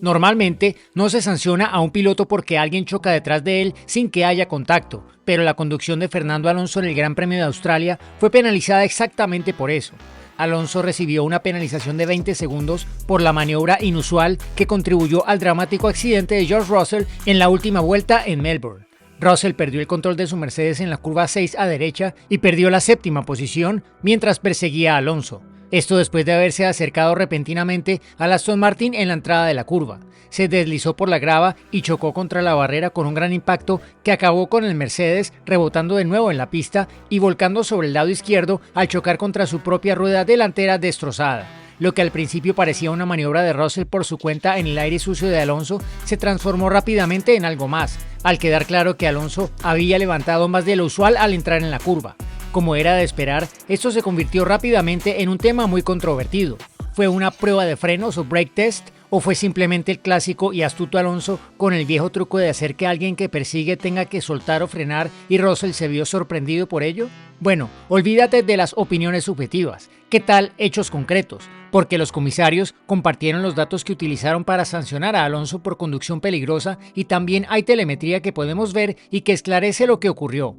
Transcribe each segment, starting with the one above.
Normalmente no se sanciona a un piloto porque alguien choca detrás de él sin que haya contacto, pero la conducción de Fernando Alonso en el Gran Premio de Australia fue penalizada exactamente por eso. Alonso recibió una penalización de 20 segundos por la maniobra inusual que contribuyó al dramático accidente de George Russell en la última vuelta en Melbourne. Russell perdió el control de su Mercedes en la curva 6 a derecha y perdió la séptima posición mientras perseguía a Alonso. Esto después de haberse acercado repentinamente al Aston Martin en la entrada de la curva. Se deslizó por la grava y chocó contra la barrera con un gran impacto que acabó con el Mercedes rebotando de nuevo en la pista y volcando sobre el lado izquierdo al chocar contra su propia rueda delantera destrozada. Lo que al principio parecía una maniobra de Russell por su cuenta en el aire sucio de Alonso se transformó rápidamente en algo más, al quedar claro que Alonso había levantado más de lo usual al entrar en la curva. Como era de esperar, esto se convirtió rápidamente en un tema muy controvertido. ¿Fue una prueba de frenos o brake test? ¿O fue simplemente el clásico y astuto Alonso con el viejo truco de hacer que alguien que persigue tenga que soltar o frenar y Russell se vio sorprendido por ello? Bueno, olvídate de las opiniones subjetivas. ¿Qué tal hechos concretos? Porque los comisarios compartieron los datos que utilizaron para sancionar a Alonso por conducción peligrosa y también hay telemetría que podemos ver y que esclarece lo que ocurrió.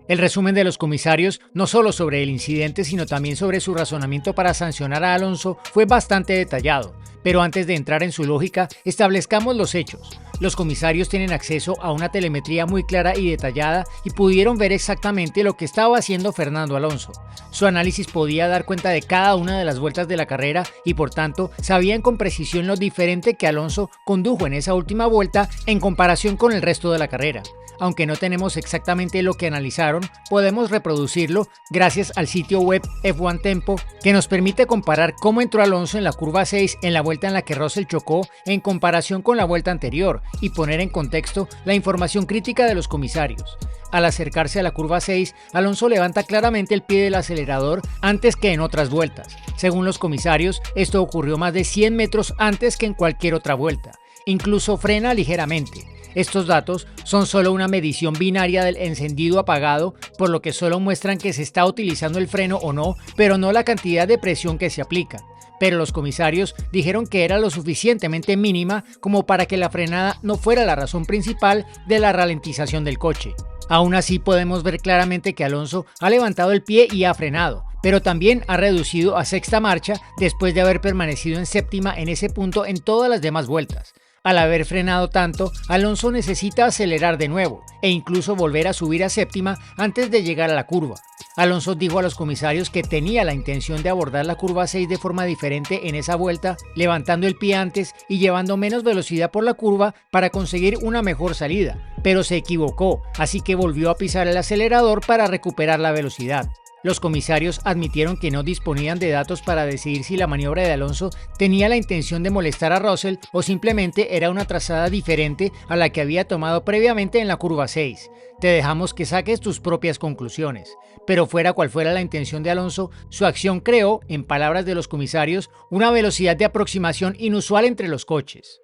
El resumen de los comisarios, no solo sobre el incidente, sino también sobre su razonamiento para sancionar a Alonso, fue bastante detallado. Pero antes de entrar en su lógica, establezcamos los hechos. Los comisarios tienen acceso a una telemetría muy clara y detallada y pudieron ver exactamente lo que estaba haciendo Fernando Alonso. Su análisis podía dar cuenta de cada una de las vueltas de la carrera y por tanto sabían con precisión lo diferente que Alonso condujo en esa última vuelta en comparación con el resto de la carrera. Aunque no tenemos exactamente lo que analizaron, podemos reproducirlo gracias al sitio web F1 Tempo, que nos permite comparar cómo entró Alonso en la curva 6 en la vuelta en la que Russell chocó en comparación con la vuelta anterior y poner en contexto la información crítica de los comisarios. Al acercarse a la curva 6, Alonso levanta claramente el pie del acelerador antes que en otras vueltas. Según los comisarios, esto ocurrió más de 100 metros antes que en cualquier otra vuelta. Incluso frena ligeramente. Estos datos son solo una medición binaria del encendido-apagado, por lo que solo muestran que se está utilizando el freno o no, pero no la cantidad de presión que se aplica. Pero los comisarios dijeron que era lo suficientemente mínima como para que la frenada no fuera la razón principal de la ralentización del coche. Aún así podemos ver claramente que Alonso ha levantado el pie y ha frenado, pero también ha reducido a sexta marcha después de haber permanecido en séptima en ese punto en todas las demás vueltas. Al haber frenado tanto, Alonso necesita acelerar de nuevo e incluso volver a subir a séptima antes de llegar a la curva. Alonso dijo a los comisarios que tenía la intención de abordar la curva 6 de forma diferente en esa vuelta, levantando el pie antes y llevando menos velocidad por la curva para conseguir una mejor salida, pero se equivocó, así que volvió a pisar el acelerador para recuperar la velocidad. Los comisarios admitieron que no disponían de datos para decidir si la maniobra de Alonso tenía la intención de molestar a Russell o simplemente era una trazada diferente a la que había tomado previamente en la curva 6. Te dejamos que saques tus propias conclusiones. Pero fuera cual fuera la intención de Alonso, su acción creó, en palabras de los comisarios, una velocidad de aproximación inusual entre los coches.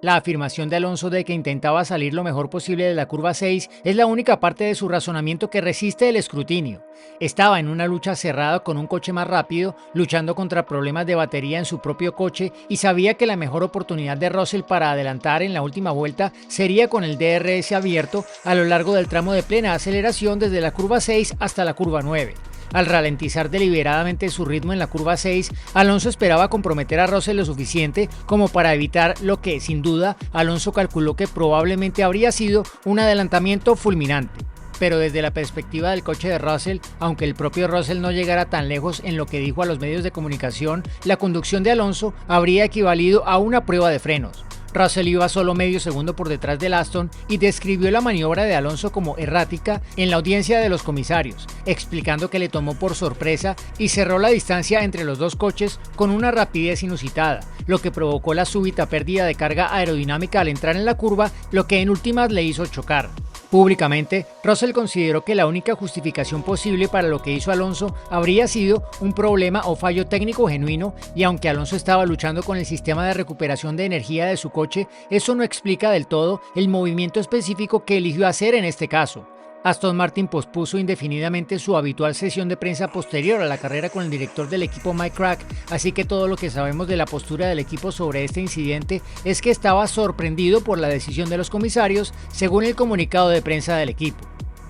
La afirmación de Alonso de que intentaba salir lo mejor posible de la curva 6 es la única parte de su razonamiento que resiste el escrutinio. Estaba en una lucha cerrada con un coche más rápido, luchando contra problemas de batería en su propio coche y sabía que la mejor oportunidad de Russell para adelantar en la última vuelta sería con el DRS abierto a lo largo del tramo de plena aceleración desde la curva 6 hasta la curva 9. Al ralentizar deliberadamente su ritmo en la curva 6, Alonso esperaba comprometer a Russell lo suficiente como para evitar lo que, sin duda, Alonso calculó que probablemente habría sido un adelantamiento fulminante. Pero desde la perspectiva del coche de Russell, aunque el propio Russell no llegara tan lejos en lo que dijo a los medios de comunicación, la conducción de Alonso habría equivalido a una prueba de frenos. Russell iba solo medio segundo por detrás del Aston y describió la maniobra de Alonso como errática en la audiencia de los comisarios, explicando que le tomó por sorpresa y cerró la distancia entre los dos coches con una rapidez inusitada, lo que provocó la súbita pérdida de carga aerodinámica al entrar en la curva, lo que en últimas le hizo chocar. Públicamente, Russell consideró que la única justificación posible para lo que hizo Alonso habría sido un problema o fallo técnico genuino y aunque Alonso estaba luchando con el sistema de recuperación de energía de su coche, eso no explica del todo el movimiento específico que eligió hacer en este caso. Aston Martin pospuso indefinidamente su habitual sesión de prensa posterior a la carrera con el director del equipo Mike Crack, así que todo lo que sabemos de la postura del equipo sobre este incidente es que estaba sorprendido por la decisión de los comisarios, según el comunicado de prensa del equipo.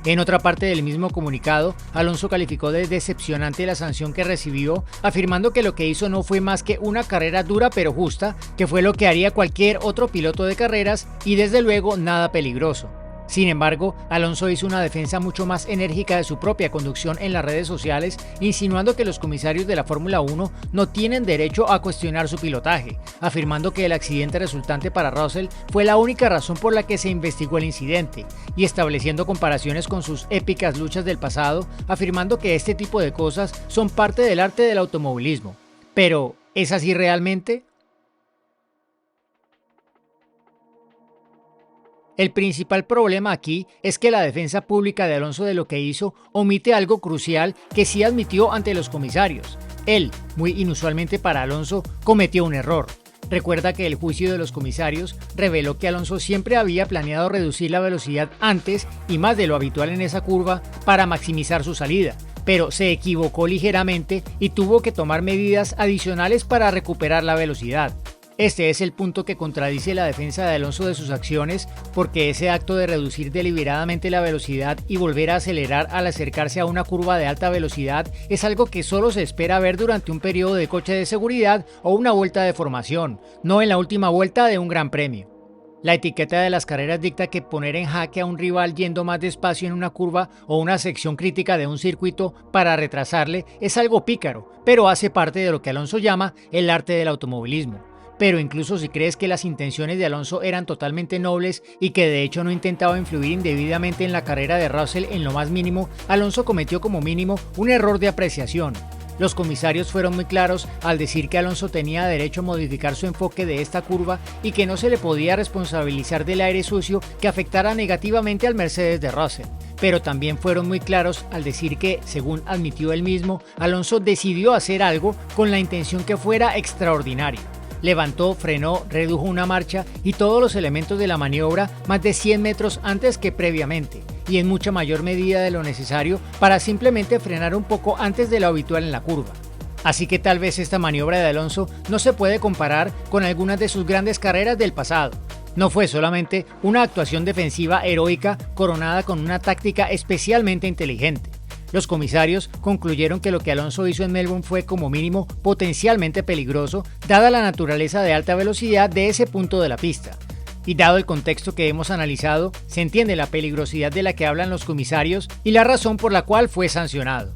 En otra parte del mismo comunicado, Alonso calificó de decepcionante la sanción que recibió, afirmando que lo que hizo no fue más que una carrera dura pero justa, que fue lo que haría cualquier otro piloto de carreras y desde luego nada peligroso. Sin embargo, Alonso hizo una defensa mucho más enérgica de su propia conducción en las redes sociales, insinuando que los comisarios de la Fórmula 1 no tienen derecho a cuestionar su pilotaje, afirmando que el accidente resultante para Russell fue la única razón por la que se investigó el incidente, y estableciendo comparaciones con sus épicas luchas del pasado, afirmando que este tipo de cosas son parte del arte del automovilismo. Pero, ¿es así realmente? El principal problema aquí es que la defensa pública de Alonso de lo que hizo omite algo crucial que sí admitió ante los comisarios. Él, muy inusualmente para Alonso, cometió un error. Recuerda que el juicio de los comisarios reveló que Alonso siempre había planeado reducir la velocidad antes y más de lo habitual en esa curva para maximizar su salida, pero se equivocó ligeramente y tuvo que tomar medidas adicionales para recuperar la velocidad. Este es el punto que contradice la defensa de Alonso de sus acciones, porque ese acto de reducir deliberadamente la velocidad y volver a acelerar al acercarse a una curva de alta velocidad es algo que solo se espera ver durante un periodo de coche de seguridad o una vuelta de formación, no en la última vuelta de un gran premio. La etiqueta de las carreras dicta que poner en jaque a un rival yendo más despacio en una curva o una sección crítica de un circuito para retrasarle es algo pícaro, pero hace parte de lo que Alonso llama el arte del automovilismo. Pero incluso si crees que las intenciones de Alonso eran totalmente nobles y que de hecho no intentaba influir indebidamente en la carrera de Russell en lo más mínimo, Alonso cometió como mínimo un error de apreciación. Los comisarios fueron muy claros al decir que Alonso tenía derecho a modificar su enfoque de esta curva y que no se le podía responsabilizar del aire sucio que afectara negativamente al Mercedes de Russell. Pero también fueron muy claros al decir que, según admitió él mismo, Alonso decidió hacer algo con la intención que fuera extraordinaria. Levantó, frenó, redujo una marcha y todos los elementos de la maniobra más de 100 metros antes que previamente, y en mucha mayor medida de lo necesario para simplemente frenar un poco antes de lo habitual en la curva. Así que tal vez esta maniobra de Alonso no se puede comparar con algunas de sus grandes carreras del pasado. No fue solamente una actuación defensiva heroica coronada con una táctica especialmente inteligente. Los comisarios concluyeron que lo que Alonso hizo en Melbourne fue como mínimo potencialmente peligroso, dada la naturaleza de alta velocidad de ese punto de la pista. Y dado el contexto que hemos analizado, se entiende la peligrosidad de la que hablan los comisarios y la razón por la cual fue sancionado.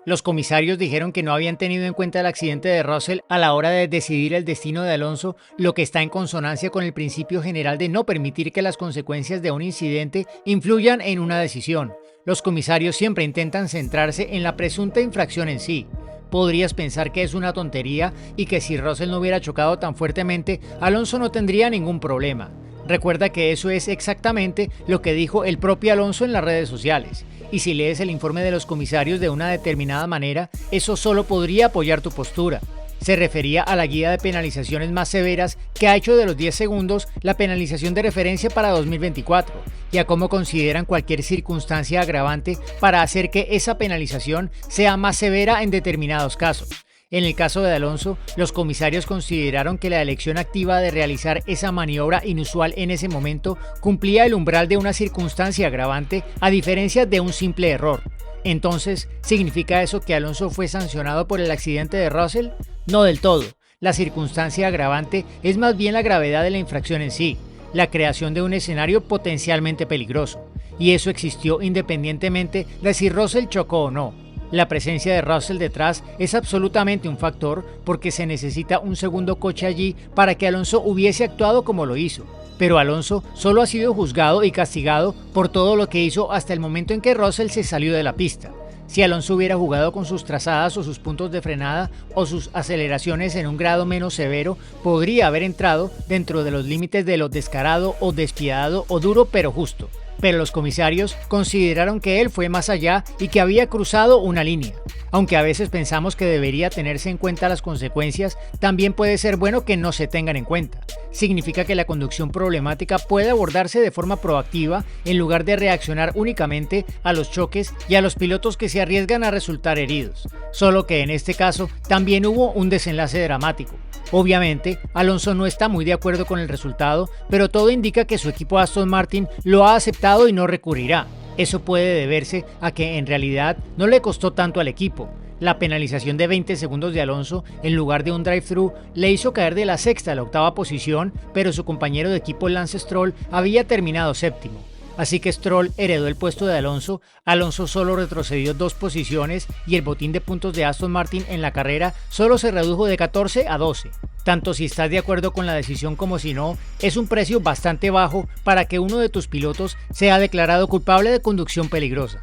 Los comisarios dijeron que no habían tenido en cuenta el accidente de Russell a la hora de decidir el destino de Alonso, lo que está en consonancia con el principio general de no permitir que las consecuencias de un incidente influyan en una decisión. Los comisarios siempre intentan centrarse en la presunta infracción en sí. Podrías pensar que es una tontería y que si Russell no hubiera chocado tan fuertemente, Alonso no tendría ningún problema. Recuerda que eso es exactamente lo que dijo el propio Alonso en las redes sociales. Y si lees el informe de los comisarios de una determinada manera, eso solo podría apoyar tu postura. Se refería a la guía de penalizaciones más severas que ha hecho de los 10 segundos la penalización de referencia para 2024 y a cómo consideran cualquier circunstancia agravante para hacer que esa penalización sea más severa en determinados casos. En el caso de Alonso, los comisarios consideraron que la elección activa de realizar esa maniobra inusual en ese momento cumplía el umbral de una circunstancia agravante a diferencia de un simple error. Entonces, ¿significa eso que Alonso fue sancionado por el accidente de Russell? No del todo. La circunstancia agravante es más bien la gravedad de la infracción en sí, la creación de un escenario potencialmente peligroso. Y eso existió independientemente de si Russell chocó o no. La presencia de Russell detrás es absolutamente un factor porque se necesita un segundo coche allí para que Alonso hubiese actuado como lo hizo. Pero Alonso solo ha sido juzgado y castigado por todo lo que hizo hasta el momento en que Russell se salió de la pista. Si Alonso hubiera jugado con sus trazadas o sus puntos de frenada o sus aceleraciones en un grado menos severo, podría haber entrado dentro de los límites de lo descarado o despiadado o duro pero justo. pero los comisarios consideraron que él fue más allá y que había cruzado una línea. Aunque a veces pensamos que debería tenerse en cuenta las consecuencias, también puede ser bueno que no se tengan en cuenta. Significa que la conducción problemática puede abordarse de forma proactiva en lugar de reaccionar únicamente a los choques y a los pilotos que se arriesgan a resultar heridos. Solo que en este caso también hubo un desenlace dramático. Obviamente, Alonso no está muy de acuerdo con el resultado, pero todo indica que su equipo Aston Martin lo ha aceptado y no recurrirá. Eso puede deberse a que en realidad no le costó tanto al equipo. La penalización de 20 segundos de Alonso en lugar de un drive-thru le hizo caer de la sexta a la octava posición, pero su compañero de equipo Lance Stroll había terminado séptimo. Así que Stroll heredó el puesto de Alonso, Alonso solo retrocedió 2 posiciones y el botín de puntos de Aston Martin en la carrera solo se redujo de 14 a 12. Tanto si estás de acuerdo con la decisión como si no, es un precio bastante bajo para que uno de tus pilotos sea declarado culpable de conducción peligrosa.